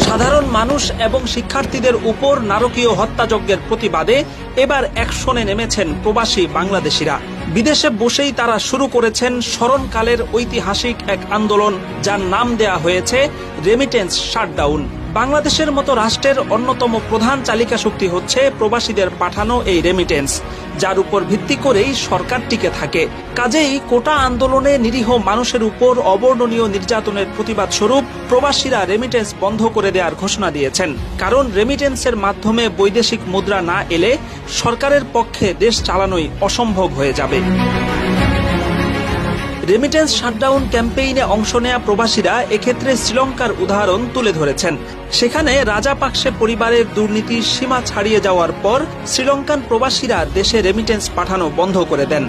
সাধারণ মানুষ এবং শিক্ষার্থীদের উপর নারকীয় হত্যাযজ্ঞের প্রতিবাদে এবার অ্যাকশনে নেমেছেন প্রবাসী বাংলাদেশিরা। বিদেশে বসেই তারা শুরু করেছেন স্মরণকালের ঐতিহাসিক এক আন্দোলন, যার নাম দেয়া হয়েছে রেমিটেন্স শাটডাউন। বাংলাদেশের মতো রাষ্ট্রের অন্যতম প্রধান চালিকা শক্তি হচ্ছে প্রবাসীদের পাঠানো এই রেমিটেন্স, যার উপর ভিত্তি করেই সরকার টিকে থাকে। কাজেই কোটা আন্দোলনে নিরীহ মানুষের উপর অবর্ণনীয় নির্যাতনের প্রতিবাদ স্বরূপ প্রবাসীরা রেমিটেন্স বন্ধ করে দেওয়ার ঘোষণা দিয়েছেন। কারণ রেমিটেন্সের মাধ্যমে বৈদেশিক মুদ্রা না এলে সরকারের পক্ষে দেশ চালানোই অসম্ভব হয়ে যাবে। রেমিটেন্স শাটডাউন ক্যাম্পেইনে অংশ নেয়া প্রবাসীরা এক্ষেত্রে শ্রীলঙ্কার উদাহরণ তুলে ধরেছেন। সেখানে রাজাপাকসে পরিবারের দুর্নীতির সীমা ছাড়িয়ে যাওয়ার পর শ্রীলঙ্কান প্রবাসীরা দেশে রেমিটেন্স পাঠানো বন্ধ করে দেন।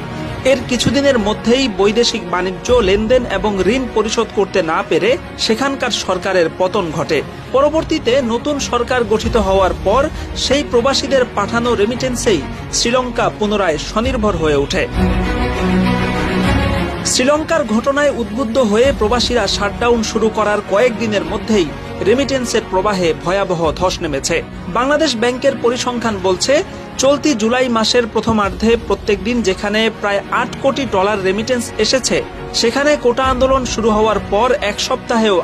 এর কিছুদিনের মধ্যেই বৈদেশিক বাণিজ্য লেনদেন এবং ঋণ পরিশোধ করতে না পেরে সেখানকার সরকারের পতন ঘটে। পরবর্তীতে নতুন সরকার গঠিত হওয়ার পর সেই প্রবাসীদের পাঠানো রেমিটেন্সেই শ্রীলঙ্কা পুনরায় স্বনির্ভর হয়ে ওঠে। শ্রীলঙ্কার ঘটনায় উদ্বুদ্ধ হয়ে প্রবাসীরা শাটডাউন শুরু করার কয়েকদিনের মধ্যেই রেমিটেন্সের প্রবাহে ভয়াবহ ধস নেমেছে। বাংলাদেশ ব্যাংকের পরিসংখ্যান বলছে, চলতি জুলাই মাসের প্রথমার্ধে প্রত্যেক দিন যেখানে প্রায় $8 কোটি রেমিটেন্স এসেছে, সেখানে কোটা আন্দোলন শুরু হওয়ার পর এক সপ্তাহেও